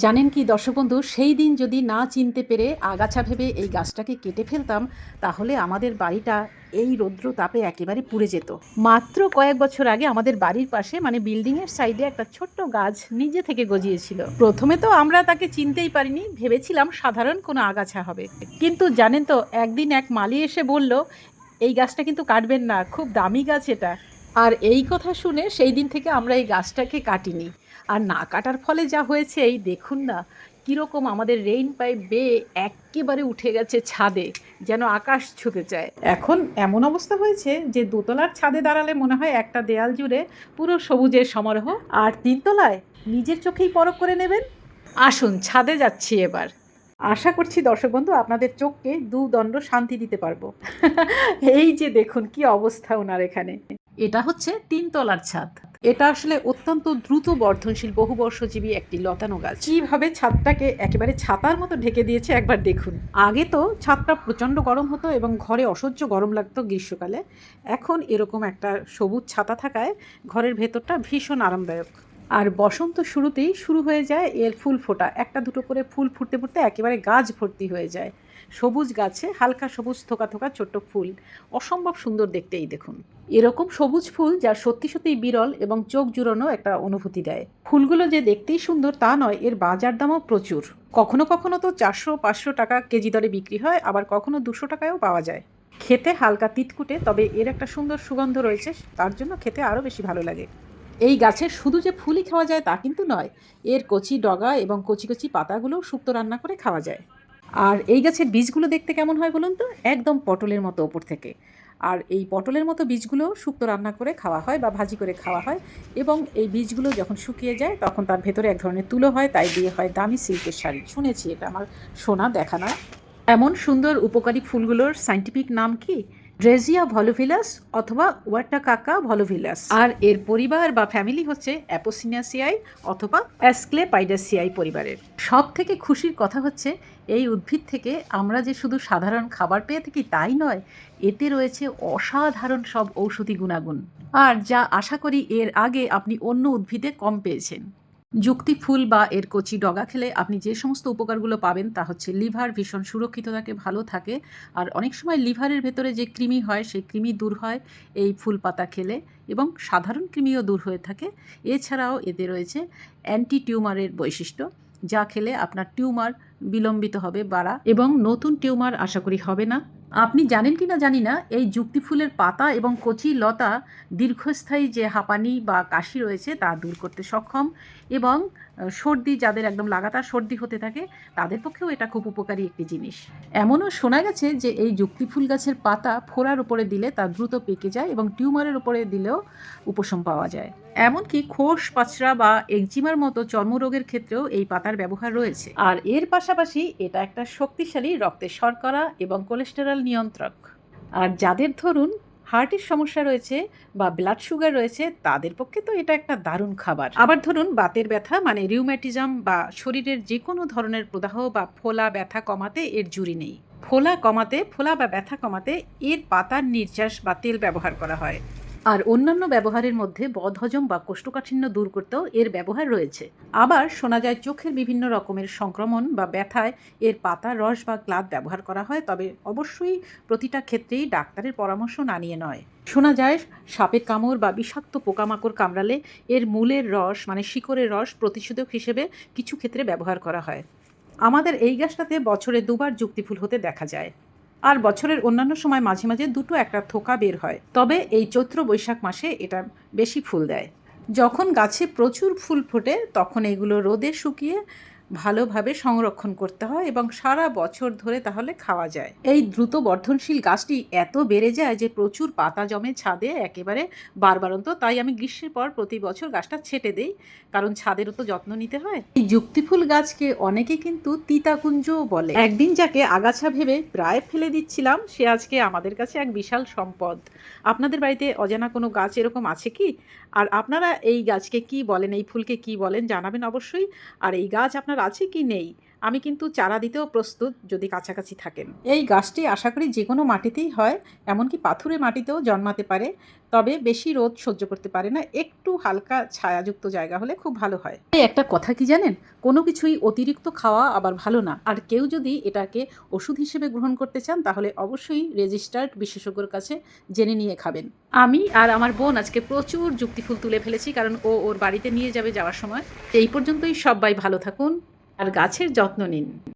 জানেন কি দর্শক বন্ধু, সেই দিন যদি না চিনতে পেরে আগাছা ভেবে এই গাছটাকে কেটে ফেলতাম, তাহলে আমাদের বাড়িটা এই রৌদ্র তাপে একেবারে পুড়ে যেত। মাত্র কয়েক বছর আগে আমাদের বাড়ির পাশে মানে বিল্ডিংয়ের সাইডে একটা ছোট্ট গাছ নিজে থেকে গজিয়েছিল। প্রথমে তো আমরা তাকে চিনতেই পারিনি, ভেবেছিলাম সাধারণ কোনো আগাছা হবে। কিন্তু জানেন তো, একদিন এক মালি এসে বলল, এই গাছটা কিন্তু কাটবেন না, খুব দামি গাছ এটা। আর এই কথা শুনে সেই দিন থেকে আমরা এই গাছটাকে কাটিনি। আর না কাটার ফলে যা হয়েছে এই দেখুন না, কীরকম আমাদের রেইন পাইপ বেয়ে একেবারে উঠে গেছে ছাদে, যেন আকাশ ছুতে চায়। এখন এমন অবস্থা হয়েছে যে দোতলার ছাদে দাঁড়ালে মনে হয় একটা দেয়াল জুড়ে পুরো সবুজের সমারোহ। আর তিনতলায় নিজের চোখেই পরখ করে নেবেন। আসুন ছাদে যাচ্ছি এবার। আশা করছি দর্শক বন্ধু আপনাদের চোখকে দুদণ্ড শান্তি দিতে পারবো। এই যে দেখুন কি অবস্থা ওনার এখানে। এটা হচ্ছে তিনতলার ছাদ। এটা আসলে অত্যন্ত দ্রুত বর্ধনশীল বহুবর্ষজীবী একটি লতানো গাছ। কিভাবে ছাদটাকে একেবারে ছাতার মতো ঢেকে দিয়েছে একবার দেখুন। আগে তো ছাদটা প্রচণ্ড গরম হতো এবং ঘরে অসহ্য গরম লাগতো গ্রীষ্মকালে। এখন এরকম একটা সবুজ ছাতা থাকায় ঘরের ভেতরটা ভীষণ আরামদায়ক। আর বসন্ত শুরুতেই শুরু হয়ে যায় এর ফুল ফোটা, একটা দুটো করে ফুল ফুটতে ফুটতে একেবারে গাছ ভর্তি হয়ে যায়। সবুজ গাছে হালকা সবুজ থোকা থোকা ছোট্ট ফুল, অসম্ভব সুন্দর দেখতে। এই দেখুন, এরকম সবুজ ফুল যা সত্যি সত্যিই বিরল এবং চোখ জুড়ানো একটা অনুভূতি দেয়। ফুলগুলো যে দেখতেই সুন্দর তা নয়, এর বাজার দামও প্রচুর। কখনো কখনো তো 400-500 টাকা কেজি দরে বিক্রি হয়, আবার কখনো 200 টাকায়ও পাওয়া যায়। খেতে হালকা তিতকুটে, তবে এর একটা সুন্দর সুগন্ধ রয়েছে, তার জন্য খেতে আরও বেশি ভালো লাগে। এই গাছের শুধু যে ফুলই খাওয়া যায় তা কিন্তু নয়, এর কচি ডগা এবং কচি কচি পাতাগুলোও শুক্তো রান্না করে খাওয়া যায়। আর এই গাছের বীজগুলো দেখতে কেমন হয় বলুন তো, একদম পটলের মতো ওপর থেকে। আর এই পটলের মতো বীজগুলো শুক্তো রান্না করে খাওয়া হয় বা ভাজি করে খাওয়া হয়। এবং এই বীজগুলো যখন শুকিয়ে যায় তখন তার ভেতরে এক ধরনের তুলো হয়, তাই দিয়ে হয় দামি সিল্কের শাড়ি। শুনেছি, এটা আমার শোনা, দেখা না। এমন সুন্দর উপকারী ফুলগুলোর সায়েন্টিফিক নাম কি? ড্রেজিয়া ভলোভিলাস অথবা ওয়াটাকাকা ভলোভিলাস। আর এর পরিবার বা ফ্যামিলি হচ্ছে অ্যাপোসিনাসিয়াই অথবা অ্যাসক্লেপাইডাসিয়াই পরিবারের। সব থেকে খুশির কথা হচ্ছে, এই উদ্ভিদ থেকে আমরা যে শুধু সাধারণ খাবার পেয়ে থাকি তাই নয়, এতে রয়েছে অসাধারণ সব ঔষধি গুণাগুণ, আর যা আশা করি এর আগে আপনি অন্য উদ্ভিদে কম পেয়েছেন। যুক্তি ফুল বা এর কচি ডগা খেলে আপনি যে সমস্ত উপকারগুলো পাবেন তা হচ্ছে লিভার ভীষণ সুরক্ষিত থাকে, ভালো থাকে। আর অনেক সময় লিভারের ভেতরে যে কৃমি হয় সেই কৃমি দূর হয় এই ফুল পাতা খেলে, এবং সাধারণ কৃমিও দূর হয়ে থাকে। এছাড়াও এতে রয়েছে অ্যান্টি টিউমারের বৈশিষ্ট্য, যা খেলে আপনার টিউমার বিলম্বিত হবে বাড়া, এবং নতুন টিউমার আশা করি হবে না। আপনি জানেন কি না জানি না, এই যুক্তি ফুলের পাতা এবং কচি লতা দীর্ঘস্থায়ী যে হাঁপানি বা কাশি রয়েছে তা দূর করতে সক্ষম, এবং সর্দি, যাদের একদম লাগাতার সর্দি হতে থাকে তাদের পক্ষেও এটা খুব উপকারী একটি জিনিস। এমনও শোনা গেছে যে এই যুক্তি ফুল গাছের পাতা ফোড়ার উপরে দিলে তা দ্রুত পেকে যায়, এবং টিউমারের উপরে দিলেও উপশম পাওয়া যায়। এমনকি খোস পাচড়া বা একজিমার মতো চর্মরোগের ক্ষেত্রেও এই পাতার ব্যবহার রয়েছে। আর এর পাশাপাশি এটা একটা শক্তিশালী রক্তের শর্করা এবং কোলেস্টেরল নিয়ন্ত্রক। আর যাদের ধরুন হার্টের সমস্যা রয়েছে বা ব্লাড সুগার রয়েছে তাদের পক্ষে তো এটা একটা দারুণ খাবার। আবার ধরুন বাতের ব্যথা মানে রিউম্যাটিজম বা শরীরের যে কোনো ধরনের প্রদাহ বা ফোলা ব্যথা কমাতে এর জুড়ি নেই। ফোলা বা ব্যথা কমাতে এর পাতার নির্যাস বা তেল ব্যবহার করা হয়। আর অন্যান্য ব্যবহারের মধ্যে বদহজম বা কোষ্ঠকাঠিন্য দূর করতেও এর ব্যবহার রয়েছে। আবার শোনা যায় চোখের বিভিন্ন রকমের সংক্রমণ বা ব্যথায় এর পাতার রস বা ক্লাদ ব্যবহার করা হয়, তবে অবশ্যই প্রতিটা ক্ষেত্রেই ডাক্তারের পরামর্শ না নিয়ে নয়। শোনা যায় সাপের কামড় বা বিষাক্ত পোকামাকড় কামড়ালে এর মূলের রস মানে শিকড়ের রস প্রতিষেধক হিসেবে কিছু ক্ষেত্রে ব্যবহার করা হয়। আমাদের এই গাছটাতে বছরে 2বার যুক্তিফুল হতে দেখা যায়। আর বছরের অন্যান্য সময় মাঝে মাঝে দুটো একটা থোকা বের হয়, তবে এই চৈত্র বৈশাখ মাসে এটা বেশি ফুল দেয়। যখন গাছে প্রচুর ফুল ফোটে তখন এগুলো রোদে শুকিয়ে ভালোভাবে সংরক্ষণ করতে হয় এবং সারা বছর ধরে তাহলে খাওয়া যায়। এই দ্রুত বর্ধনশীল গাছটি এত বেড়ে যায় যে প্রচুর পাতা জমে ছাদে একেবারে বারবারন্ত, তাই আমি গ্রীষ্মের পর প্রতি বছর গাছটা ছেটে দেই, কারণ ছাদেরও তো যত্ন নিতে হয়। এই যুক্তিফুল গাছকে অনেকে কিন্তু তিতাকুঞ্জও বলে। একদিন যাকে আগাছা ভেবে প্রায় ফেলে দিচ্ছিলাম, সে আজকে আমাদের কাছে এক বিশাল সম্পদ। আপনাদের বাড়িতে অজানা কোনো গাছ এরকম আছে কি? আর আপনারা এই গাছকে কি বলেন, এই ফুলকে কি বলেন জানাবেন অবশ্যই। আর এই গাছ আপনার আছে কি নেই আমি কিন্তু চারা দিতেও প্রস্তুত যদি কাছাকাছি থাকেন। এই গাছটি আশা করি যে কোনো মাটিতেই হয়, এমনকি পাথুরে মাটিতেও জন্মাতে পারে, তবে বেশি রোদ সহ্য করতে পারে না, একটু হালকা ছায়াযুক্ত জায়গা হলে খুব ভালো হয়। এই একটা কথা কি জানেন, কোনো কিছুই অতিরিক্ত খাওয়া আবার ভালো না। আর কেউ যদি এটাকে ওষুধ হিসেবে গ্রহণ করতে চান তাহলে অবশ্যই রেজিস্টার্ড বিশেষজ্ঞর কাছে জেনে নিয়ে খাবেন। আমি আর আমার বোন আজকে প্রচুর যুক্তিফুল তুলে ফেলেছি, কারণ ও ওর বাড়িতে নিয়ে যাবে যাওয়ার সময়। এই পর্যন্তই, সবাই ভালো থাকুন আর গাছের যত্ন নিন।